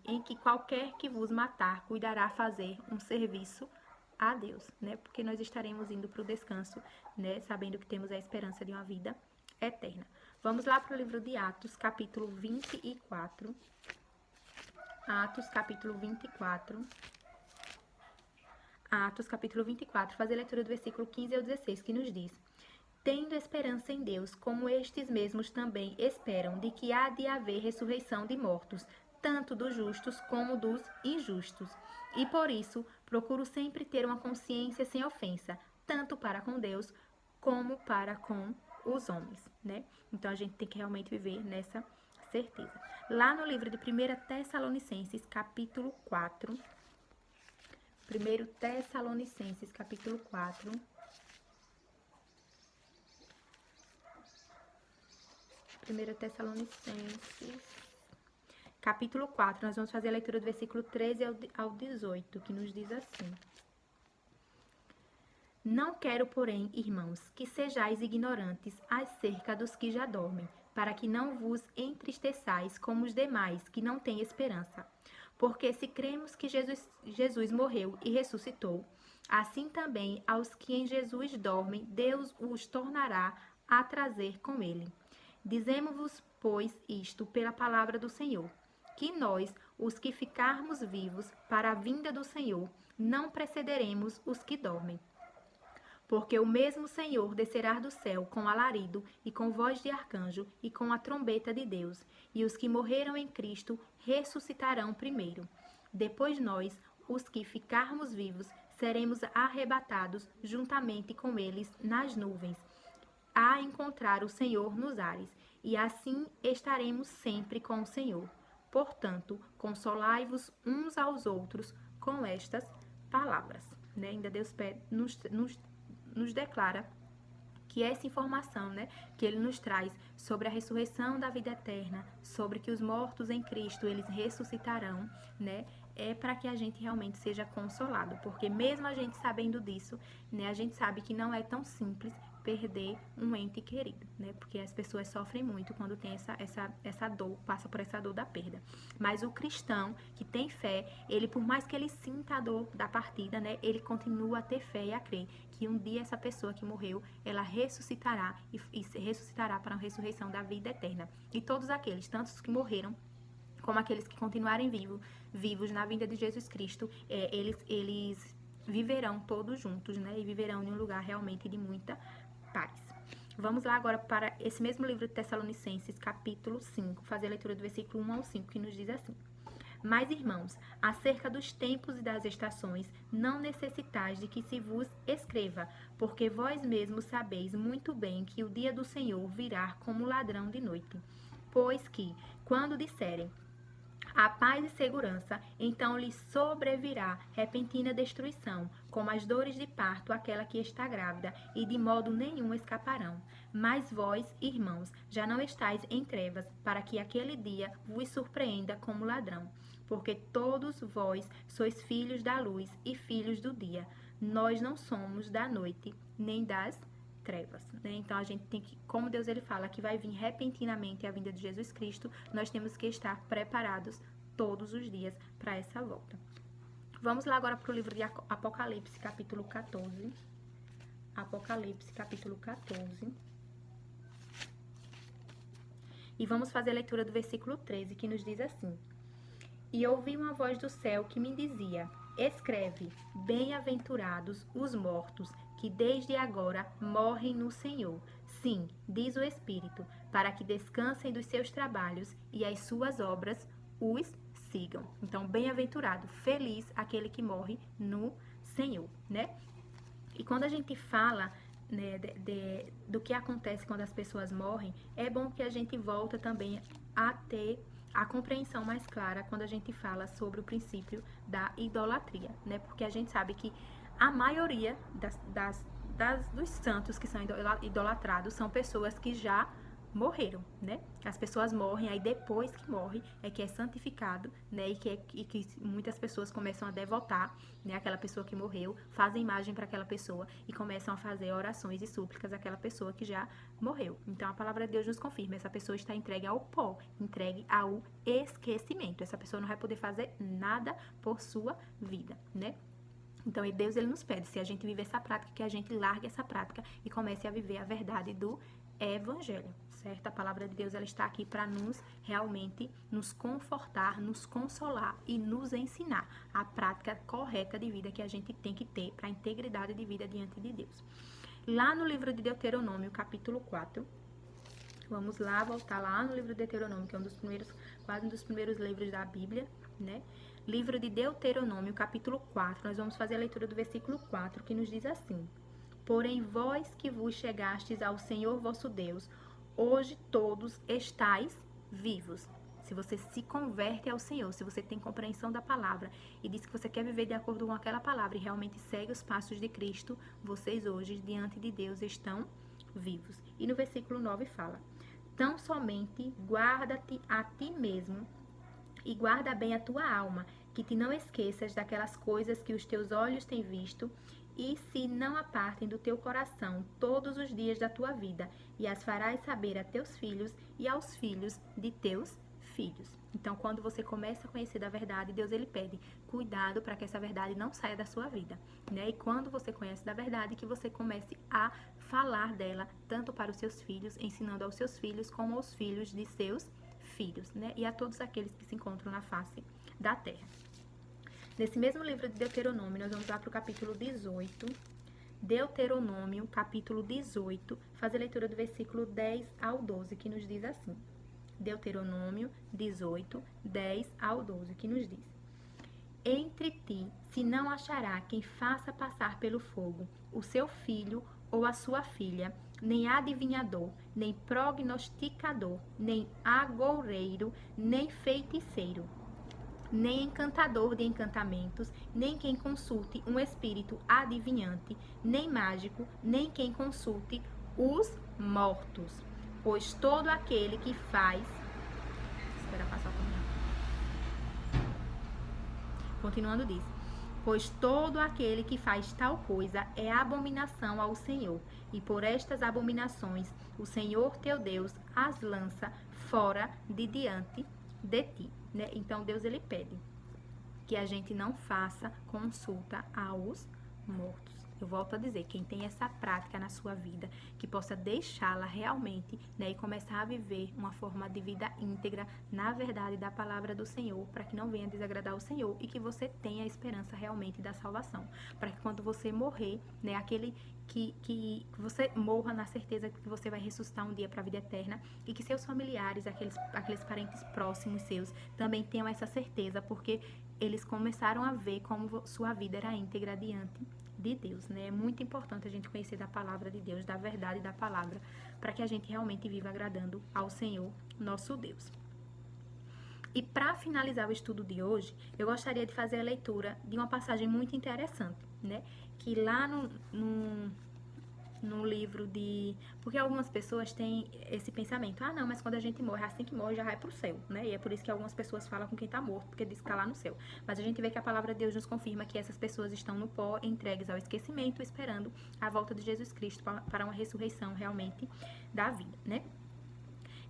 em que qualquer que vos matar cuidará fazer um serviço a Deus, né, porque nós estaremos indo para o descanso, né, sabendo que temos a esperança de uma vida eterna. Vamos lá para o livro de Atos, capítulo 24. Atos, capítulo 24. Atos, capítulo 24, fazer a leitura do versículo 15 ao 16, que nos diz: Tendo esperança em Deus, como estes mesmos também esperam, de que há de haver ressurreição de mortos, tanto dos justos como dos injustos. E por isso, procuro sempre ter uma consciência sem ofensa, tanto para com Deus, como para com os homens, né? Então, a gente tem que realmente viver nessa certeza. Lá no livro de 1 Tessalonicenses, capítulo 4, 1 Tessalonicenses, capítulo 4, capítulo 4, nós vamos fazer a leitura do versículo 13 ao 18, que nos diz assim: Não quero, porém, irmãos, que sejais ignorantes acerca dos que já dormem, para que não vos entristeçais como os demais que não têm esperança. Porque se cremos que Jesus morreu e ressuscitou, assim também aos que em Jesus dormem, Deus os tornará a trazer com ele. Dizemos-vos, pois, isto pela palavra do Senhor, que nós, os que ficarmos vivos para a vinda do Senhor, não precederemos os que dormem. Porque o mesmo Senhor descerá do céu com alarido e com voz de arcanjo e com a trombeta de Deus, e os que morreram em Cristo ressuscitarão primeiro. Depois nós, os que ficarmos vivos, seremos arrebatados juntamente com eles nas nuvens, a encontrar o Senhor nos ares, e assim estaremos sempre com o Senhor. Portanto, consolai-vos uns aos outros com estas palavras. Né? Ainda Deus nos declara que essa informação, né, que ele nos traz sobre a ressurreição da vida eterna, sobre que os mortos em Cristo, eles ressuscitarão, né, é para que a gente realmente seja consolado, porque mesmo a gente sabendo disso, né, a gente sabe que não é tão simples perder um ente querido, né, porque as pessoas sofrem muito quando tem essa dor, passa por essa dor da perda. Mas o cristão que tem fé, ele, por mais que ele sinta a dor da partida, né, ele continua a ter fé e a crer que um dia essa pessoa que morreu, ela ressuscitará e ressuscitará para a ressurreição da vida eterna. E todos aqueles, tanto os que morreram, como aqueles que continuarem vivos na vinda de Jesus Cristo, eles viverão todos juntos, né? E viverão em um lugar realmente de muita paz. Vamos lá agora para esse mesmo livro de Tessalonicenses, capítulo 5, fazer a leitura do versículo 1 ao 5, que nos diz assim: Mas, irmãos, acerca dos tempos e das estações, não necessitais de que se vos escreva, porque vós mesmos sabeis muito bem que o dia do Senhor virá como ladrão de noite. Pois que, quando disserem a paz e segurança, então lhes sobrevirá repentina destruição, como as dores de parto, aquela que está grávida, e de modo nenhum escaparão. Mas vós, irmãos, já não estáis em trevas, para que aquele dia vos surpreenda como ladrão. Porque todos vós sois filhos da luz e filhos do dia. Nós não somos da noite, nem das trevas, né? Então a gente tem que, como Deus ele fala que vai vir repentinamente a vinda de Jesus Cristo, nós temos que estar preparados todos os dias para essa volta. Vamos lá agora para o livro de Apocalipse, capítulo 14. Apocalipse, capítulo 14. E vamos fazer a leitura do versículo 13, que nos diz assim: E ouvi uma voz do céu que me dizia: Escreve, bem-aventurados os mortos, que desde agora morrem no Senhor. Sim, diz o Espírito, para que descansem dos seus trabalhos e as suas obras os sigam. Então, bem-aventurado, feliz aquele que morre no Senhor, né? E quando a gente fala, né, do que acontece quando as pessoas morrem, é bom que a gente volta também a ter a compreensão mais clara quando a gente fala sobre o princípio da idolatria, né? Porque a gente sabe que a maioria dos santos que são idolatrados são pessoas que já morreram, né? As pessoas morrem, aí depois que morre é que é santificado, né? E que muitas pessoas começam a devotar, né? Aquela pessoa que morreu, fazem imagem para aquela pessoa e começam a fazer orações e súplicas àquela pessoa que já morreu. Então a palavra de Deus nos confirma, essa pessoa está entregue ao pó, entregue ao esquecimento. Essa pessoa não vai poder fazer nada por sua vida, né? Então, Deus ele nos pede, se a gente viver essa prática, que a gente largue essa prática e comece a viver a verdade do Evangelho, certo? A palavra de Deus ela está aqui para realmente nos confortar, nos consolar e nos ensinar a prática correta de vida que a gente tem que ter para a integridade de vida diante de Deus. Lá no livro de Deuteronômio, capítulo 4, vamos lá, voltar lá no livro de Deuteronômio, que é quase um dos primeiros livros da Bíblia, né? Livro de Deuteronômio, capítulo 4, nós vamos fazer a leitura do versículo 4, que nos diz assim: Porém, vós que vos chegastes ao Senhor vosso Deus, hoje todos estáis vivos. Se você se converte ao Senhor, se você tem compreensão da palavra e diz que você quer viver de acordo com aquela palavra e realmente segue os passos de Cristo, vocês hoje, diante de Deus, estão vivos. E no versículo 9 fala: Tão somente guarda-te a ti mesmo e guarda bem a tua alma, que te não esqueças daquelas coisas que os teus olhos têm visto, e se não apartem do teu coração todos os dias da tua vida, e as farás saber a teus filhos e aos filhos de teus filhos. Então, quando você começa a conhecer da verdade, Deus ele pede cuidado para que essa verdade não saia da sua vida, né? E quando você conhece da verdade, que você comece a falar dela tanto para os seus filhos, ensinando aos seus filhos, como aos filhos de seus filhos, né? E a todos aqueles que se encontram na face da terra. Nesse mesmo livro de Deuteronômio, nós vamos lá para o capítulo 18. Deuteronômio, capítulo 18, fazer a leitura do versículo 10 ao 12, que nos diz assim. Deuteronômio 18, 10 ao 12, que nos diz: Entre ti se não achará quem faça passar pelo fogo o seu filho ou a sua filha, nem adivinhador, nem prognosticador, nem agoureiro, nem feiticeiro, nem encantador de encantamentos, nem quem consulte um espírito adivinhante, nem mágico, nem quem consulte os mortos. Pois todo aquele que faz... Espera passar o caminhão. Continuando diz: Pois todo aquele que faz tal coisa é abominação ao Senhor, e por estas abominações o Senhor teu Deus as lança fora de diante de ti, né? Então Deus ele pede que a gente não faça consulta aos mortos. Eu volto a dizer, quem tem essa prática na sua vida, que possa deixá-la realmente, né, e começar a viver uma forma de vida íntegra, na verdade, da palavra do Senhor, para que não venha desagradar o Senhor e que você tenha a esperança realmente da salvação. Para que quando você morrer, né, que você morra na certeza que você vai ressuscitar um dia para a vida eterna e que seus familiares, aqueles parentes próximos seus, também tenham essa certeza, porque eles começaram a ver como sua vida era íntegra diante de Deus, né? É muito importante a gente conhecer da palavra de Deus, da verdade da palavra, para que a gente realmente viva agradando ao Senhor, nosso Deus. E para finalizar o estudo de hoje, eu gostaria de fazer a leitura de uma passagem muito interessante, né? Que lá no livro de... Porque algumas pessoas têm esse pensamento, ah, não, mas quando a gente morre, assim que morre, já vai pro céu, né? E é por isso que algumas pessoas falam com quem tá morto, porque diz que tá lá no céu. Mas a gente vê que a palavra de Deus nos confirma que essas pessoas estão no pó, entregues ao esquecimento, esperando a volta de Jesus Cristo para uma ressurreição realmente da vida, né?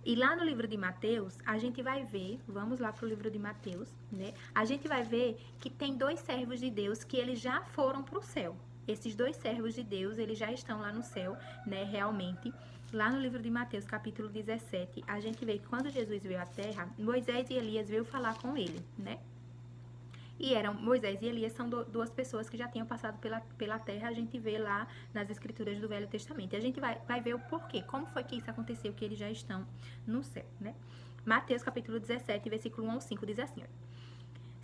E lá no livro de Mateus, a gente vai ver, vamos lá pro livro de Mateus, né? A gente vai ver que tem 2 servos de Deus que eles já foram pro céu. Esses 2 servos de Deus, eles já estão lá no céu, né, realmente. Lá no livro de Mateus, capítulo 17, a gente vê que quando Jesus veio à terra, Moisés e Elias veio falar com ele, né? E Moisés e Elias são 2 pessoas que já tinham passado pela terra, a gente vê lá nas escrituras do Velho Testamento. E a gente vai ver o porquê, como foi que isso aconteceu, que eles já estão no céu, né? Mateus capítulo 17, versículo 1 ao 5, diz assim, ó.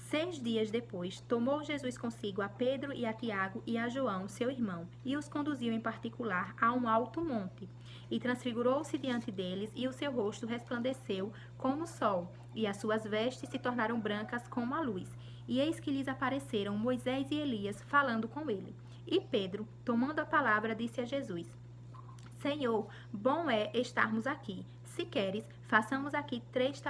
6 dias depois, tomou Jesus consigo a Pedro e a Tiago e a João, seu irmão, e os conduziu em particular a um alto monte. E transfigurou-se diante deles, e o seu rosto resplandeceu como o sol, e as suas vestes se tornaram brancas como a luz. E eis que lhes apareceram Moisés e Elias falando com ele. E Pedro, tomando a palavra, disse a Jesus, Senhor, bom é estarmos aqui. Se queres, façamos aqui 3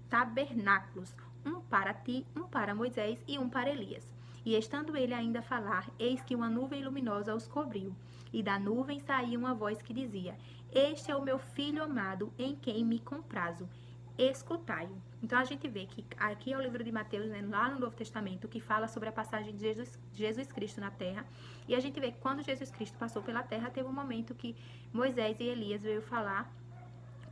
tabernáculos, um para ti, um para Moisés e um para Elias. E estando ele ainda a falar, eis que uma nuvem luminosa os cobriu. E da nuvem saía uma voz que dizia, Este é o meu filho amado, em quem me comprazo. Escutai-o. Então a gente vê que aqui é o livro de Mateus, né, lá no Novo Testamento, que fala sobre a passagem de Jesus Cristo na terra. E a gente vê que quando Jesus Cristo passou pela terra, teve um momento que Moisés e Elias veio falar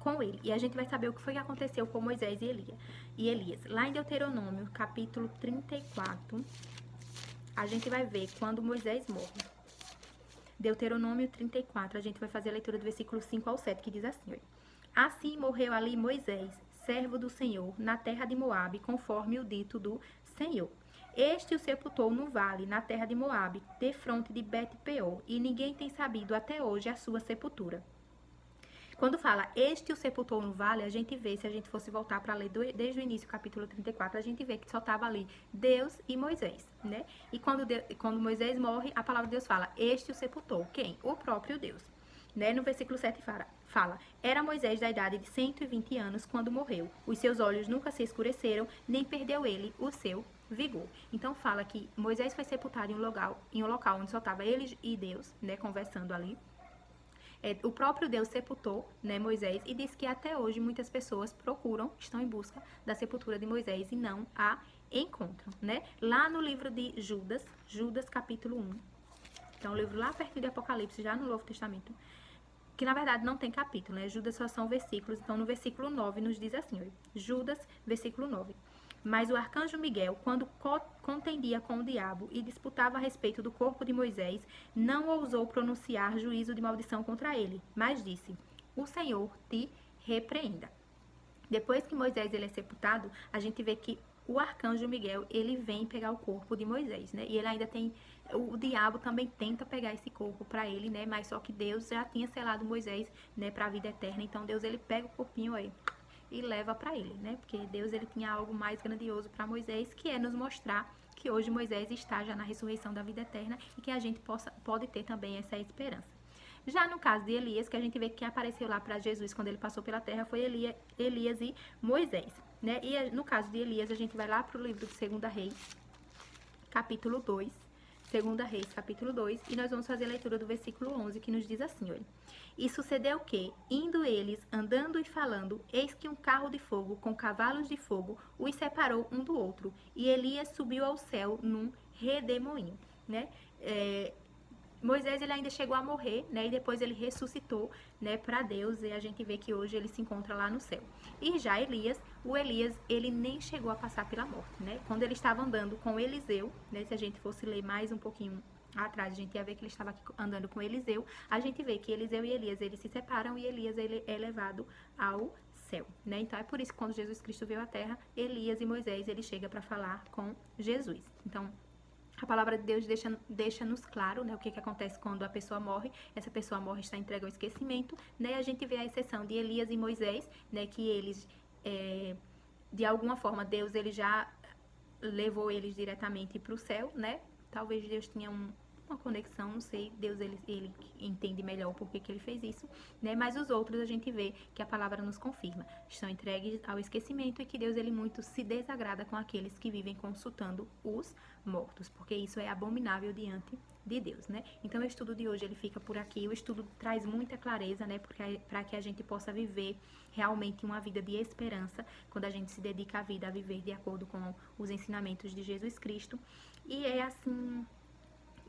com ele. E a gente vai saber o que foi que aconteceu com Moisés e Elias. Lá em Deuteronômio, capítulo 34, a gente vai ver quando Moisés morre. Deuteronômio 34, a gente vai fazer a leitura do versículo 5 ao 7, que diz assim, ó. Assim morreu ali Moisés, servo do Senhor, na terra de Moabe, conforme o dito do Senhor. Este o sepultou no vale, na terra de Moabe, defronte de Bet-peor, e ninguém tem sabido até hoje a sua sepultura. Quando fala, este o sepultou no vale, a gente vê, se a gente fosse voltar para ler desde o início, capítulo 34, a gente vê que só estava ali Deus e Moisés, né? E quando Moisés morre, a palavra de Deus fala, este o sepultou. Quem? O próprio Deus. Né? No versículo 7 fala, era Moisés da idade de 120 anos quando morreu. Os seus olhos nunca se escureceram, nem perdeu ele o seu vigor. Então fala que Moisés foi sepultado em um local onde só estava ele e Deus, né, conversando ali. O próprio Deus sepultou, né, Moisés, e diz que até hoje muitas pessoas estão em busca da sepultura de Moisés e não a encontram, né? Lá no livro de Judas capítulo 1, então o livro lá perto de Apocalipse, já no Novo Testamento, que na verdade não tem capítulo, né? Judas só são versículos, então no versículo 9 nos diz assim, ó, Judas, versículo 9. Mas o arcanjo Miguel, quando contendia com o diabo e disputava a respeito do corpo de Moisés, não ousou pronunciar juízo de maldição contra ele, mas disse, o Senhor te repreenda. Depois que Moisés ele é sepultado, a gente vê que o arcanjo Miguel, ele vem pegar o corpo de Moisés, né? E ele ainda tem, o diabo também tenta pegar esse corpo para ele, né? Mas só que Deus já tinha selado Moisés, né, para a vida eterna. Então Deus ele pega o corpinho aí e leva para ele, né? Porque Deus ele tinha algo mais grandioso para Moisés, que é nos mostrar que hoje Moisés está já na ressurreição da vida eterna e que a gente pode ter também essa esperança. Já no caso de Elias, que a gente vê que quem apareceu lá para Jesus quando ele passou pela terra foi Elias e Moisés, né? E no caso de Elias, a gente vai lá para o livro de 2 Reis, capítulo 2, 2 Reis, capítulo 2, e nós vamos fazer a leitura do versículo 11, que nos diz assim, olha. E sucedeu que, indo eles, andando e falando, eis que um carro de fogo com cavalos de fogo os separou um do outro, e Elias subiu ao céu num redemoinho, né? Moisés ele ainda chegou a morrer, né? E depois ele ressuscitou, né, para Deus, e a gente vê que hoje ele se encontra lá no céu. E já Elias, ele nem chegou a passar pela morte, né? Quando ele estava andando com Eliseu, né, se a gente fosse ler mais um pouquinho atrás, a gente ia ver que ele estava aqui andando com Eliseu, a gente vê que Eliseu e Elias, eles se separam e Elias ele é levado ao céu, né? Então é por isso que quando Jesus Cristo veio à terra, Elias e Moisés, ele chega para falar com Jesus. Então, a palavra de Deus deixa-nos claro, né, o que acontece quando a pessoa morre. Essa pessoa morre, está entregue ao esquecimento, né? A gente vê a exceção de Elias e Moisés, né, que eles, de alguma forma, Deus ele já levou eles diretamente para o céu, né? Talvez Deus tinha uma conexão, não sei, Deus ele entende melhor por que ele fez isso, né? Mas os outros a gente vê que a palavra nos confirma, estão entregues ao esquecimento e que Deus ele muito se desagrada com aqueles que vivem consultando os mortos, porque isso é abominável diante de Deus, né? Então o estudo de hoje ele fica por aqui. O estudo traz muita clareza, né? Para que a gente possa viver realmente uma vida de esperança quando a gente se dedica à vida a viver de acordo com os ensinamentos de Jesus Cristo. E é assim,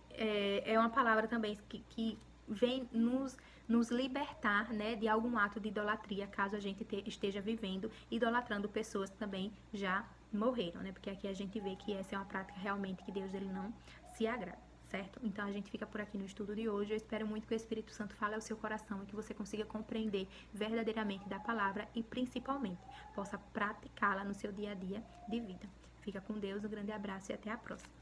é uma palavra também que vem nos libertar, né, de algum ato de idolatria, caso a gente esteja vivendo, idolatrando pessoas que também já morreram, né, porque aqui a gente vê que essa é uma prática realmente que Deus ele não se agrada, certo? Então a gente fica por aqui no estudo de hoje. Eu espero muito que o Espírito Santo fale ao seu coração e que você consiga compreender verdadeiramente da palavra e principalmente possa praticá-la no seu dia a dia de vida. Fica com Deus, um grande abraço e até a próxima.